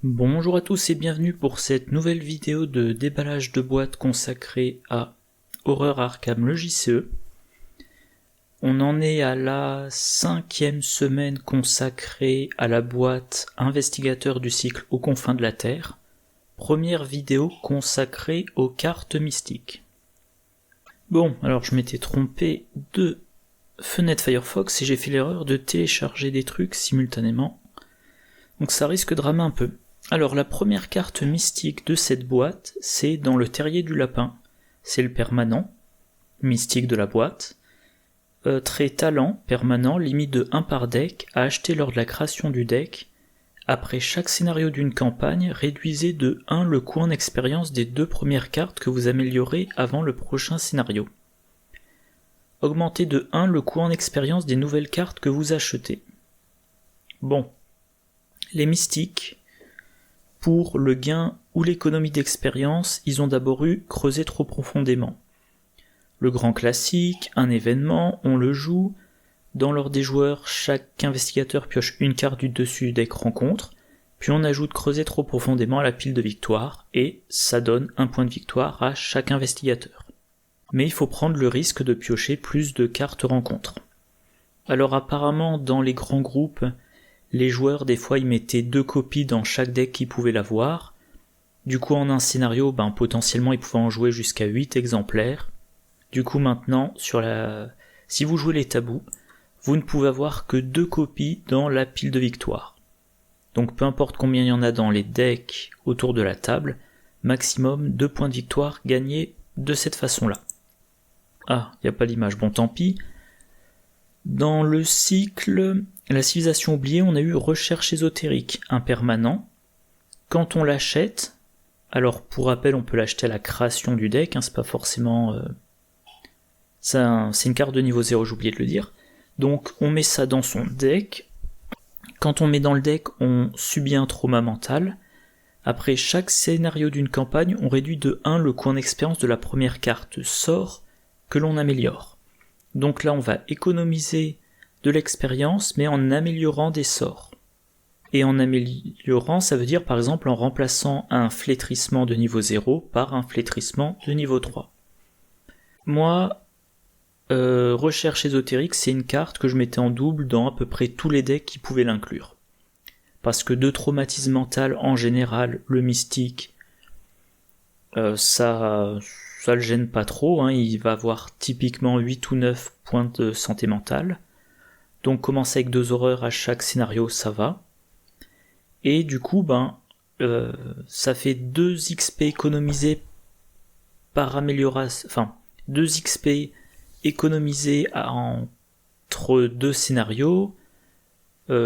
Bonjour à tous et bienvenue pour cette nouvelle vidéo de déballage de boîtes consacrée à Horror Arkham le JCE. On en est à la 5e semaine consacrée à la boîte Investigateur du cycle aux confins de la Terre. Première vidéo consacrée aux cartes mystiques. Bon, alors je m'étais trompé de fenêtre Firefox et j'ai fait l'erreur de télécharger des trucs simultanément. Donc ça risque de ramer un peu. Alors la première carte mystique de cette boîte, c'est dans le terrier du lapin. C'est le permanent, mystique de la boîte. Trait talent, permanent, limite de 1 par deck, à acheter lors de la création du deck. Après chaque scénario d'une campagne, réduisez de 1 le coût en expérience des 2 premières cartes que vous améliorez avant le prochain scénario. Augmentez de 1 le coût en expérience des nouvelles cartes que vous achetez. Bon. Les mystiques, pour le gain ou l'économie d'expérience, ils ont d'abord eu creusé trop profondément. Le grand classique, un événement, on le joue. Dans l'ordre des joueurs, chaque investigateur pioche une carte du dessus du deck rencontre, puis on ajoute creuser trop profondément à la pile de victoire, et ça donne un point de victoire à chaque investigateur. Mais il faut prendre le risque de piocher plus de cartes rencontres. Alors apparemment, dans les grands groupes, les joueurs, des fois, ils mettaient 2 copies dans chaque deck qu'ils pouvaient l'avoir. Du coup, en un scénario, potentiellement, ils pouvaient en jouer jusqu'à 8 exemplaires. Du coup, maintenant, si vous jouez les tabous, vous ne pouvez avoir que 2 copies dans la pile de victoire. Donc, peu importe combien il y en a dans les decks autour de la table, maximum 2 points de victoire gagnés de cette façon-là. Ah, il n'y a pas l'image, bon tant pis. Dans le cycle La civilisation oubliée, on a eu Recherche ésotérique, un permanent. Quand on l'achète, alors pour rappel, on peut l'acheter à la création du deck, c'est pas forcément... c'est une carte de niveau 0, j'ai oublié de le dire. Donc on met ça dans son deck. Quand on met dans le deck, on subit un trauma mental. Après chaque scénario d'une campagne, on réduit de 1 le coût en expérience de la première carte sort que l'on améliore. Donc là, on va économiser de l'expérience, mais en améliorant des sorts. Et en améliorant, ça veut dire par exemple en remplaçant un flétrissement de niveau 0 par un flétrissement de niveau 3. Moi, Recherche ésotérique, c'est une carte que je mettais en double dans à peu près tous les decks qui pouvaient l'inclure. Parce que de traumatisme mental, en général, le mystique, ça le gêne pas trop, il va avoir typiquement 8 ou 9 points de santé mentale. Donc commencer avec 2 horreurs à chaque scénario, ça va. Et du coup, ça fait 2 XP économisés par amélioration, 2 XP économisés entre 2 scénarios,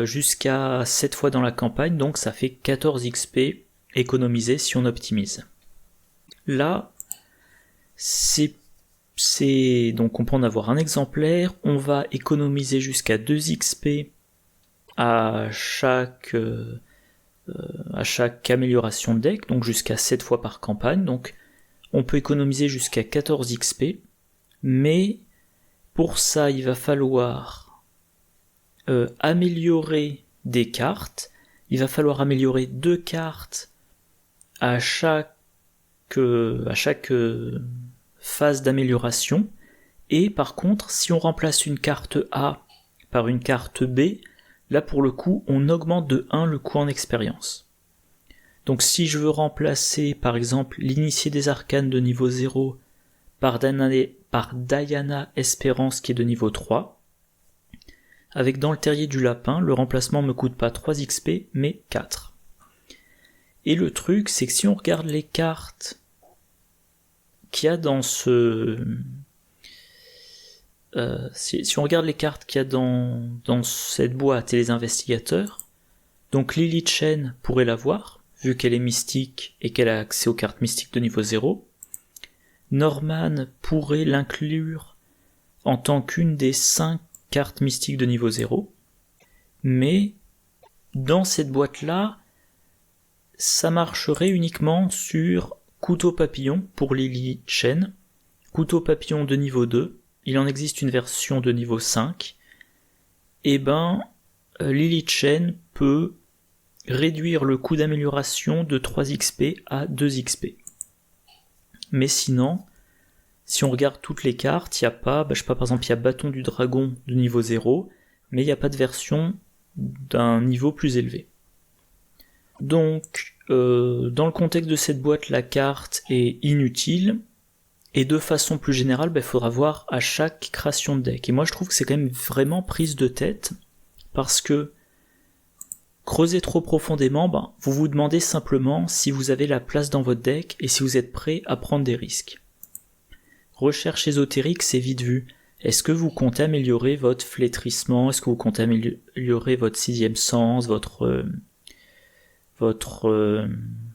jusqu'à 7 fois dans la campagne, donc ça fait 14 XP économisés si on optimise. Là, donc on peut en avoir un exemplaire, on va économiser jusqu'à 2 XP à chaque amélioration de deck, donc jusqu'à 7 fois par campagne, donc on peut économiser jusqu'à 14 XP, mais pour ça il va falloir améliorer des cartes, il va falloir améliorer 2 cartes à chaque phase d'amélioration, et par contre si on remplace une carte A par une carte B, là pour le coup on augmente de 1 le coût en expérience. Donc si je veux remplacer par exemple l'initié des arcanes de niveau 0 par Diana Espérance qui est de niveau 3, avec dans le terrier du lapin, le remplacement me coûte pas 3 XP mais 4. Et le truc c'est que si on regarde les cartes qu'il y a dans si on regarde les cartes qu'il y a dans cette boîte et les investigateurs, donc Lily Chen pourrait l'avoir, vu qu'elle est mystique et qu'elle a accès aux cartes mystiques de niveau 0. Norman pourrait l'inclure en tant qu'une des 5 cartes mystiques de niveau 0. Mais dans cette boîte-là, ça marcherait uniquement sur Couteau Papillon pour Lily Chen, Couteau Papillon de niveau 2, il en existe une version de niveau 5, Lily Chen peut réduire le coût d'amélioration de 3 XP à 2 XP. Mais sinon, si on regarde toutes les cartes, il n'y a pas, je sais pas, par exemple, il y a Bâton du Dragon de niveau 0, mais il n'y a pas de version d'un niveau plus élevé. Donc, dans le contexte de cette boîte, la carte est inutile, et de façon plus générale, il faudra voir à chaque création de deck. Et moi je trouve que c'est quand même vraiment prise de tête, parce que creuser trop profondément, vous vous demandez simplement si vous avez la place dans votre deck, et si vous êtes prêt à prendre des risques. Recherche ésotérique, c'est vite vu. Est-ce que vous comptez améliorer votre flétrissement? Est-ce que vous comptez améliorer votre 6e sens, votre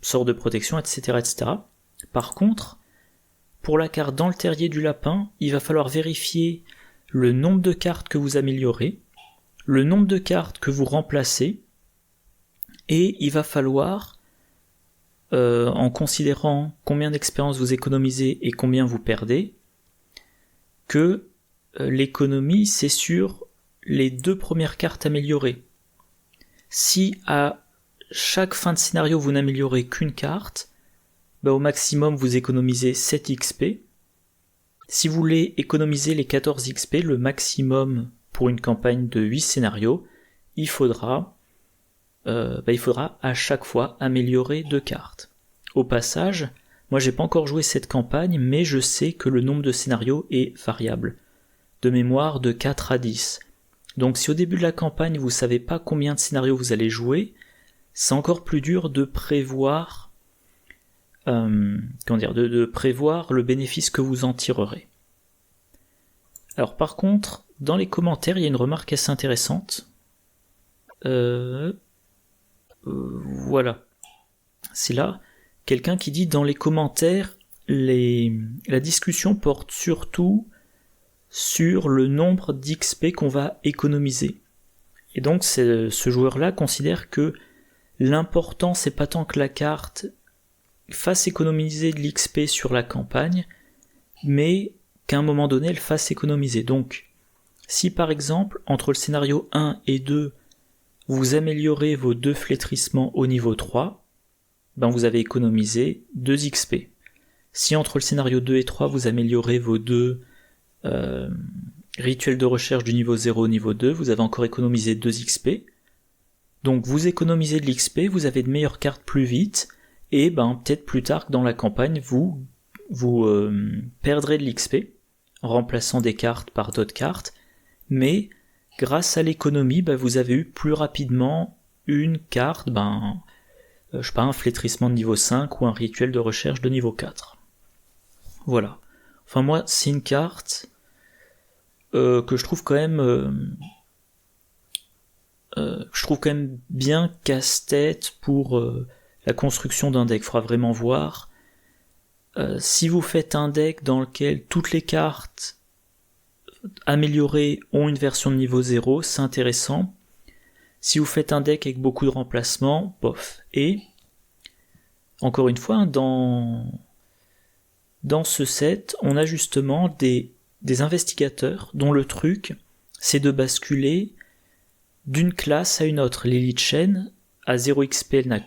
sort de protection, etc., etc. Par contre, pour la carte dans le terrier du lapin, il va falloir vérifier le nombre de cartes que vous améliorez, le nombre de cartes que vous remplacez, et il va falloir, en considérant combien d'expérience vous économisez et combien vous perdez, que l'économie c'est sur les 2 premières cartes améliorées. Si à chaque fin de scénario vous n'améliorez qu'une carte, au maximum vous économisez 7 XP. Si vous voulez économiser les 14 XP, le maximum pour une campagne de 8 scénarios, il faudra à chaque fois améliorer 2 cartes. Au passage, moi j'ai pas encore joué cette campagne, mais je sais que le nombre de scénarios est variable. De mémoire de 4 à 10. Donc si au début de la campagne vous savez pas combien de scénarios vous allez jouer, c'est encore plus dur de prévoir de prévoir le bénéfice que vous en tirerez. Alors par contre, dans les commentaires, il y a une remarque assez intéressante. Voilà. C'est là, quelqu'un qui dit dans les commentaires, la discussion porte surtout sur le nombre d'XP qu'on va économiser. Et donc ce joueur-là considère que l'important c'est pas tant que la carte fasse économiser de l'XP sur la campagne, mais qu'à un moment donné elle fasse économiser. Donc si par exemple entre le scénario 1 et 2 vous améliorez vos 2 flétrissements au niveau 3, vous avez économisé 2 XP. Si entre le scénario 2 et 3 vous améliorez vos 2 rituels de recherche du niveau 0 au niveau 2, vous avez encore économisé 2 XP. Donc vous économisez de l'XP, vous avez de meilleures cartes plus vite, et peut-être plus tard que dans la campagne, vous perdrez de l'XP en remplaçant des cartes par d'autres cartes, mais grâce à l'économie, vous avez eu plus rapidement une carte, un flétrissement de niveau 5 ou un rituel de recherche de niveau 4. Voilà. Enfin moi, c'est une carte que je trouve quand même bien casse-tête pour la construction d'un deck. Il faudra vraiment voir. Si vous faites un deck dans lequel toutes les cartes améliorées ont une version de niveau 0, c'est intéressant. Si vous faites un deck avec beaucoup de remplacements, bof. Et, encore une fois, dans ce set, on a justement des investigateurs dont le truc, c'est de basculer d'une classe à une autre. Lily Chen, à 0 XP, elle n'a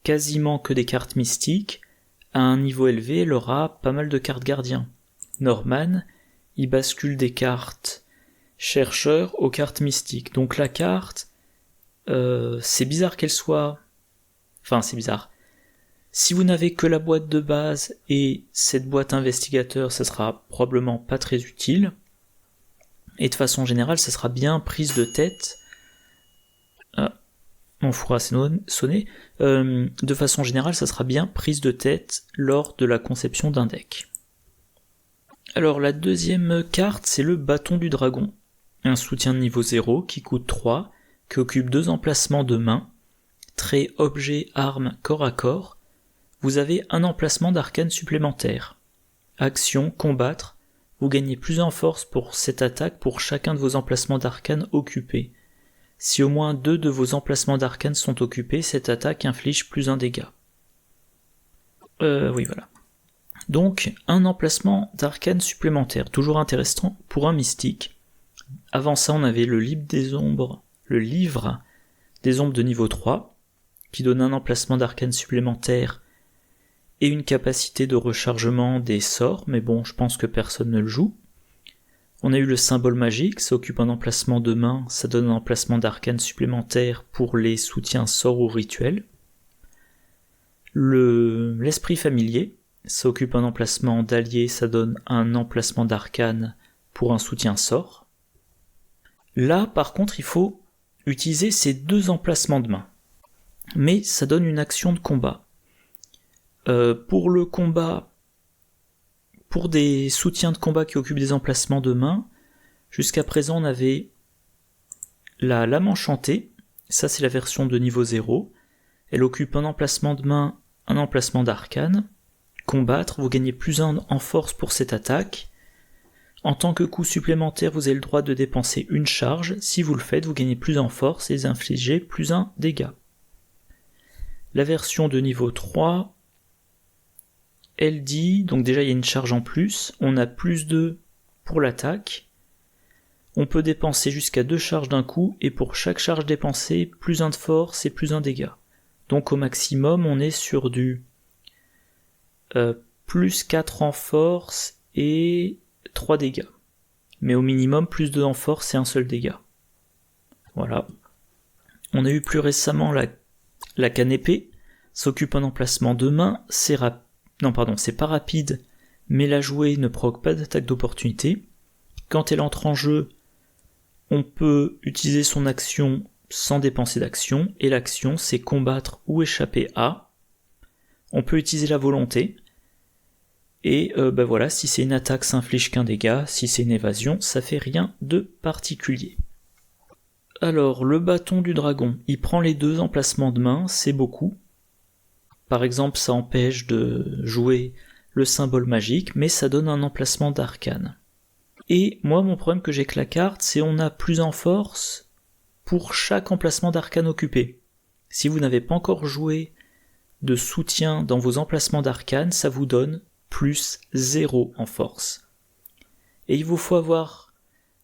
quasiment que des cartes mystiques. À un niveau élevé, elle aura pas mal de cartes gardiens. Norman, il bascule des cartes chercheurs aux cartes mystiques. Donc la carte, c'est bizarre qu'elle soit... Enfin, c'est bizarre. Si vous n'avez que la boîte de base et cette boîte investigateur, ça sera probablement pas très utile. Et de façon générale, ça sera bien prise de tête. Mon four a sonné. De façon générale, ça sera bien prise de tête lors de la conception d'un deck. Alors la deuxième carte, c'est le Bâton du Dragon. Un soutien de niveau 0 qui coûte 3, qui occupe 2 emplacements de main, trait objet, arme, corps à corps. Vous avez un emplacement d'arcane supplémentaire. Action, combattre. Vous gagnez plus en force pour cette attaque pour chacun de vos emplacements d'arcane occupés. Si au moins 2 de vos emplacements d'arcane sont occupés, cette attaque inflige plus 1 dégât. Oui, voilà. Donc, un emplacement d'arcane supplémentaire, toujours intéressant pour un mystique. Avant ça, on avait le livre des ombres de niveau 3. qui donne un emplacement d'arcane supplémentaire et une capacité de rechargement des sorts, mais bon, je pense que personne ne le joue. On a eu le symbole magique, ça occupe un emplacement de main, ça donne un emplacement d'arcane supplémentaire pour les soutiens sorts ou rituels. L'esprit familier, ça occupe un emplacement d'allié, ça donne un emplacement d'arcane pour un soutien sort. Là, par contre, il faut utiliser ces 2 emplacements de main. Mais ça donne une action de combat. Pour le combat, pour des soutiens de combat qui occupent des emplacements de main, jusqu'à présent on avait la lame enchantée, ça c'est la version de niveau 0, elle occupe un emplacement de main, un emplacement d'arcane. Combattre, vous gagnez plus 1 en force pour cette attaque. En tant que coup supplémentaire, vous avez le droit de dépenser une charge. Si vous le faites, vous gagnez plus 1 en force et vous infligez plus 1 dégâts. La version de niveau 3, elle dit, donc déjà il y a une charge en plus, on a plus 2 pour l'attaque. On peut dépenser jusqu'à 2 charges d'un coup, et pour chaque charge dépensée, plus 1 de force et plus 1 dégât. Donc au maximum, on est sur du plus 4 en force et 3 dégâts. Mais au minimum, plus 2 en force et un seul dégât. Voilà. On a eu plus récemment la canne épée, s'occupe un emplacement de main, c'est pas rapide, mais la jouer ne provoque pas d'attaque d'opportunité. Quand elle entre en jeu, on peut utiliser son action sans dépenser d'action, et l'action c'est combattre ou échapper à. On peut utiliser la volonté, et voilà, si c'est une attaque ça inflige qu'un dégât, si c'est une évasion ça fait rien de particulier. Alors le bâton du dragon, il prend les 2 emplacements de main, c'est beaucoup. Par exemple ça empêche de jouer le symbole magique, mais ça donne un emplacement d'arcane. Et moi mon problème que j'ai avec la carte, c'est on a plus en force pour chaque emplacement d'arcane occupé. Si vous n'avez pas encore joué de soutien dans vos emplacements d'arcane, ça vous donne plus 0 en force. Et il vous faut avoir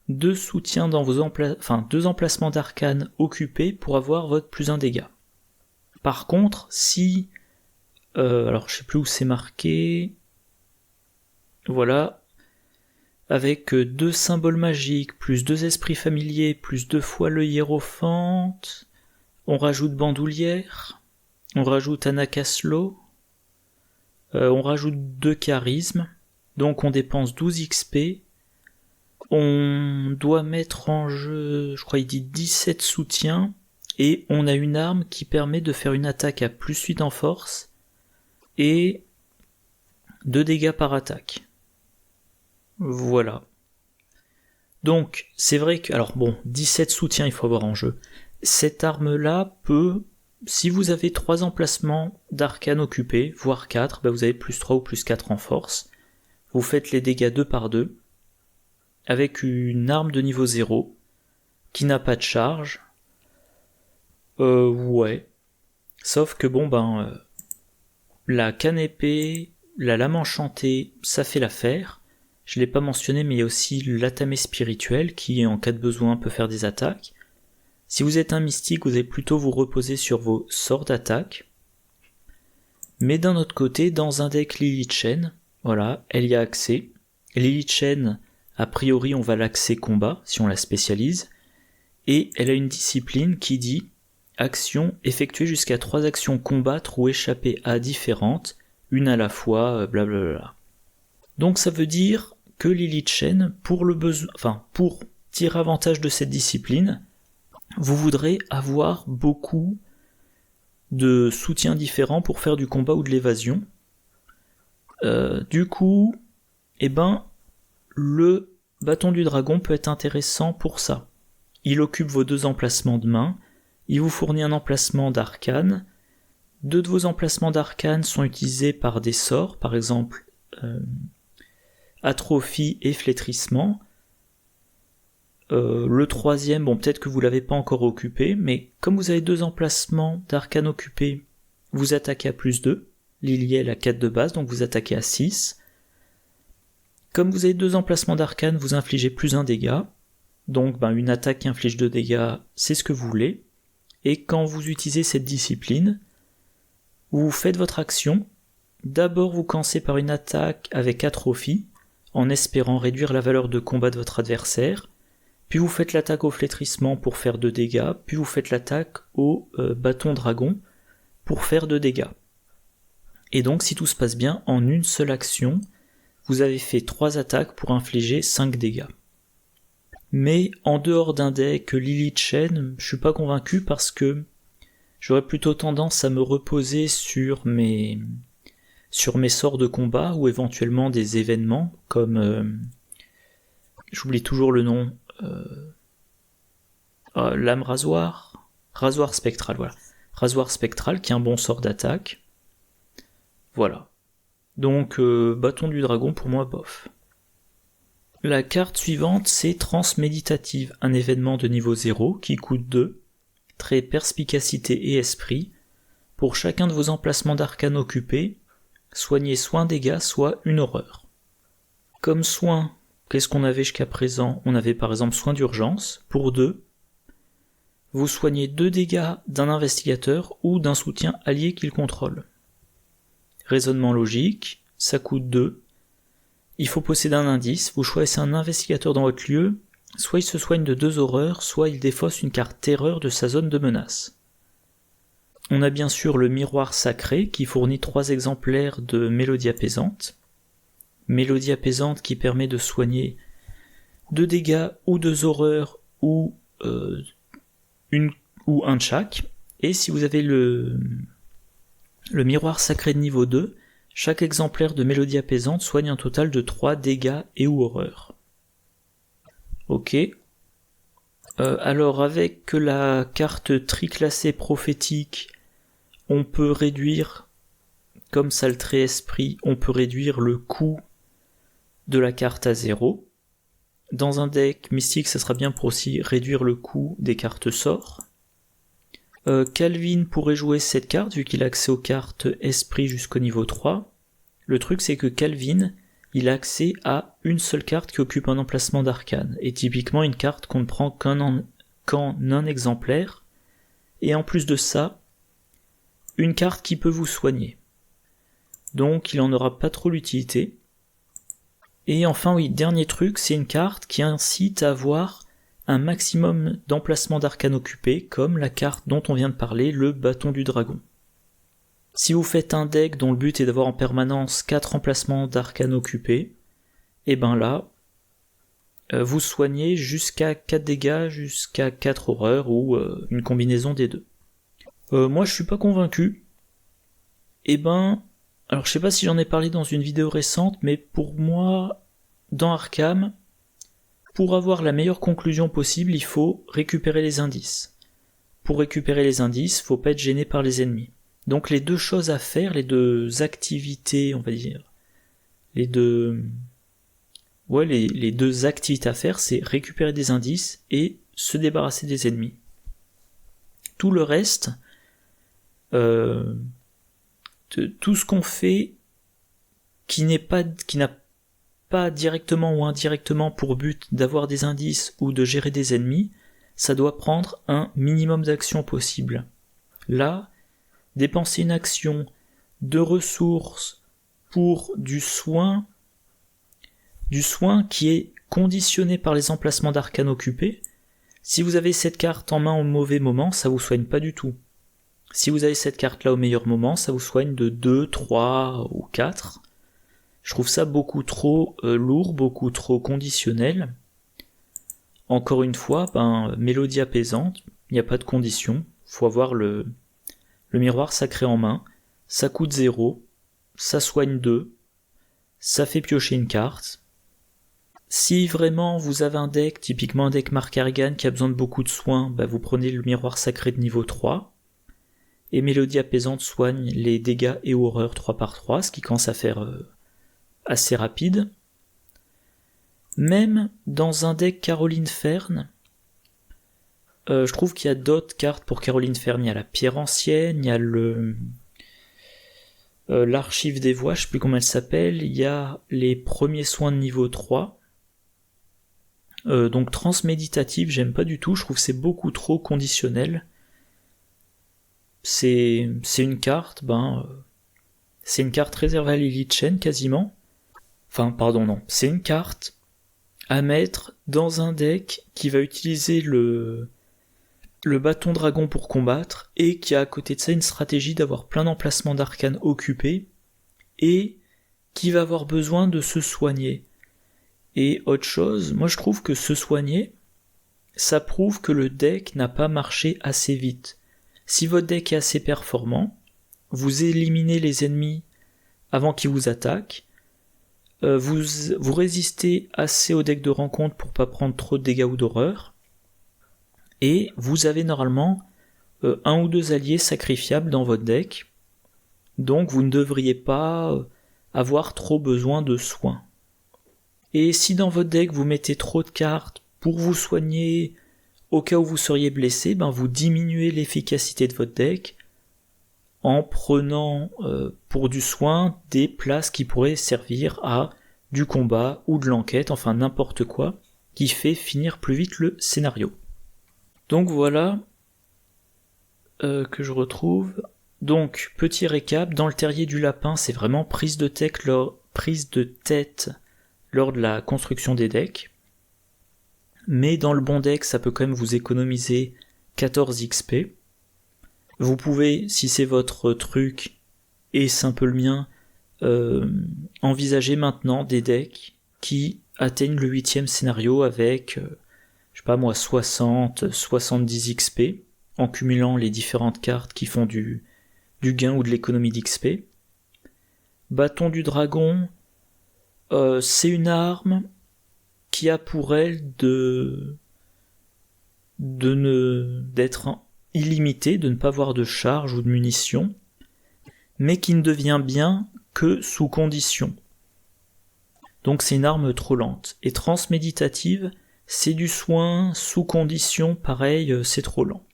2 soutiens dans vos 2 emplacements d'arcane occupés pour avoir votre plus 1 dégât. Par contre, si alors je sais plus où c'est marqué, voilà, avec 2 symboles magiques, plus 2 esprits familiers, plus 2 fois le hiérophante, on rajoute bandoulière, on rajoute Anakaslo, on rajoute 2 charismes, donc on dépense 12 XP, on doit mettre en jeu, je crois il dit 17 soutiens, et on a une arme qui permet de faire une attaque à plus 8 en force, et 2 dégâts par attaque. Voilà. Donc, c'est vrai que, alors bon, 17 soutiens il faut avoir en jeu. Cette arme-là peut, si vous avez 3 emplacements d'arcane occupés, voire 4, vous avez plus 3 ou plus 4 en force. Vous faites les dégâts 2 par 2, avec une arme de niveau 0, qui n'a pas de charge. Ouais. Sauf que la canne épée, la lame enchantée, ça fait l'affaire. Je l'ai pas mentionné, mais il y a aussi l'atamé spirituel qui, en cas de besoin, peut faire des attaques. Si vous êtes un mystique, vous allez plutôt vous reposer sur vos sorts d'attaque. Mais d'un autre côté, dans un deck Lilith Chain, voilà, elle y a accès. Lilith Chain, a priori, on va l'axer combat, si on la spécialise. Et elle a une discipline qui dit action, effectuer jusqu'à 3 actions combattre ou échapper à différentes, une à la fois, blablabla. Donc ça veut dire que Lilith Chain, pour tirer avantage de cette discipline, vous voudrez avoir beaucoup de soutiens différents pour faire du combat ou de l'évasion. Du coup, le bâton du dragon peut être intéressant pour ça. Il occupe vos 2 emplacements de main, il vous fournit un emplacement d'arcane. 2 de vos emplacements d'arcane sont utilisés par des sorts, par exemple atrophie et flétrissement. Le 3e, peut-être que vous l'avez pas encore occupé, mais comme vous avez 2 emplacements d'arcane occupés, vous attaquez à plus 2. Liliel à 4 de base, donc vous attaquez à 6. Comme vous avez 2 emplacements d'arcane, vous infligez plus 1 dégât. Donc une attaque qui inflige 2 dégâts, c'est ce que vous voulez. et quand vous utilisez cette discipline, vous faites votre action. D'abord vous commencez par une attaque avec atrophie, en espérant réduire la valeur de combat de votre adversaire, puis vous faites l'attaque au flétrissement pour faire 2 dégâts, puis vous faites l'attaque au bâton dragon pour faire 2 dégâts. Et donc si tout se passe bien, en une seule action, vous avez fait 3 attaques pour infliger 5 dégâts. Mais en dehors d'un deck Lilith Chain, je suis pas convaincu parce que j'aurais plutôt tendance à me reposer sur mes sorts de combat ou éventuellement des événements comme j'oublie toujours le nom, lame rasoir spectral, voilà. Rasoir spectral qui est un bon sort d'attaque. Voilà. Donc bâton du dragon pour moi bof. La carte suivante c'est Transméditative, un événement de niveau 0 qui coûte 2, trait perspicacité et esprit. Pour chacun de vos emplacements d'arcane occupés, soignez soit un dégât, soit une horreur. Comme soin, qu'est-ce qu'on avait jusqu'à présent? On avait par exemple soin d'urgence, pour 2. Vous soignez 2 dégâts d'un investigateur ou d'un soutien allié qu'il contrôle. Raisonnement logique, ça coûte 2. Il faut posséder un indice, vous choisissez un investigateur dans votre lieu, soit il se soigne de 2 horreurs, soit il défausse une carte terreur de sa zone de menace. On a bien sûr le miroir sacré qui fournit 3 exemplaires de mélodie apaisante. Mélodie apaisante qui permet de soigner 2 dégâts ou 2 horreurs ou un de chaque. Et si vous avez le miroir sacré de niveau 2, chaque exemplaire de mélodie apaisante soigne un total de 3 dégâts et ou horreurs. Ok. Alors avec la carte triclassée prophétique, on peut réduire, comme ça le trait esprit, on peut réduire le coût de la carte à 0. Dans un deck mystique, ça sera bien pour aussi réduire le coût des cartes sorts. Calvin pourrait jouer cette carte vu qu'il a accès aux cartes esprit jusqu'au niveau 3. Le truc c'est que Calvin, il a accès à une seule carte qui occupe un emplacement d'arcane, et typiquement une carte qu'on ne prend qu'en un exemplaire, et en plus de ça, une carte qui peut vous soigner. Donc il en aura pas trop l'utilité. Et enfin oui, dernier truc, c'est une carte qui incite à avoir un maximum d'emplacements d'arcane occupés, comme la carte dont on vient de parler, le bâton du dragon. Si vous faites un deck dont le but est d'avoir en permanence 4 emplacements d'arcane occupés, et ben là, vous soignez jusqu'à 4 dégâts, jusqu'à 4 horreurs, ou une combinaison des deux. Moi je suis pas convaincu. Alors je sais pas si j'en ai parlé dans une vidéo récente, mais pour moi, dans Arkham, pour avoir la meilleure conclusion possible, il faut récupérer les indices. Pour récupérer les indices, faut pas être gêné par les ennemis. Donc les deux choses à faire, les deux activités, on va dire, les deux activités à faire, c'est récupérer des indices et se débarrasser des ennemis. Tout le reste, tout ce qu'on fait qui n'a pas directement ou indirectement pour but d'avoir des indices ou de gérer des ennemis, ça doit prendre un minimum d'actions possible. Là, dépenser une action de ressources pour du soin qui est conditionné par les emplacements d'arcane occupés. Si vous avez cette carte en main au mauvais moment, ça vous soigne pas du tout. Si vous avez cette carte là au meilleur moment, ça vous soigne de 2, 3 ou 4. Je trouve ça beaucoup trop lourd, beaucoup trop conditionnel. Encore une fois, mélodie apaisante, il n'y a pas de condition, faut avoir le miroir sacré en main, ça coûte 0, ça soigne 2, ça fait piocher une carte. Si vraiment vous avez un deck, typiquement un deck Mark Harrigan qui a besoin de beaucoup de soins, vous prenez le miroir sacré de niveau 3, et mélodie apaisante soigne les dégâts et horreurs 3 par 3, ce qui commence à faire assez rapide. Même dans un deck Caroline Fern, je trouve qu'il y a d'autres cartes pour Caroline Fern. Il y a la pierre ancienne, il y a l'archive des voix, je sais plus comment elle s'appelle, il y a les premiers soins de niveau 3. Donc transméditative, j'aime pas du tout, je trouve que c'est beaucoup trop conditionnel. c'est une carte, c'est une carte réservée à Lilith Shen quasiment. Enfin, pardon, non. C'est une carte à mettre dans un deck qui va utiliser le bâton dragon pour combattre et qui a à côté de ça une stratégie d'avoir plein d'emplacements d'arcanes occupés et qui va avoir besoin de se soigner. Et autre chose, moi je trouve que se soigner, ça prouve que le deck n'a pas marché assez vite. Si votre deck est assez performant, vous éliminez les ennemis avant qu'ils vous attaquent, vous résistez assez au deck de rencontre pour pas prendre trop de dégâts ou d'horreur, et vous avez normalement un ou deux alliés sacrifiables dans votre deck, donc vous ne devriez pas avoir trop besoin de soins. Et si dans votre deck vous mettez trop de cartes pour vous soigner au cas où vous seriez blessé, vous diminuez l'efficacité de votre deck en prenant pour du soin des places qui pourraient servir à du combat ou de l'enquête, enfin n'importe quoi, qui fait finir plus vite le scénario. Donc voilà que je retrouve. Donc, petit récap, dans le terrier du lapin, c'est vraiment prise de tête lors de la construction des decks. Mais dans le bon deck, ça peut quand même vous économiser 14 XP. Vous pouvez, si c'est votre truc, et c'est un peu le mien, envisager maintenant des decks qui atteignent le 8e scénario avec, 60, 70 XP, en cumulant les différentes cartes qui font du gain ou de l'économie d'XP. Bâton du dragon, c'est une arme qui a pour elle d'être illimitée, de ne pas avoir de charge ou de munitions, mais qui ne devient bien que sous condition. Donc c'est une arme trop lente. Et transméditative, c'est du soin sous condition, pareil, c'est trop lent.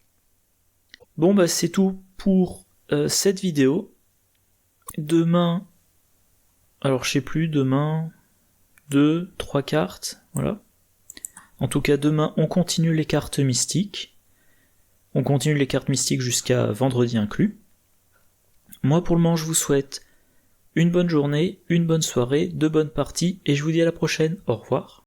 Bon c'est tout pour cette vidéo. Demain, alors je sais plus, demain 2, 3 cartes, voilà. En tout cas demain on continue les cartes mystiques. On continue les cartes mystiques jusqu'à vendredi inclus. Moi pour le moment je vous souhaite une bonne journée, une bonne soirée, de bonnes parties et je vous dis à la prochaine. Au revoir.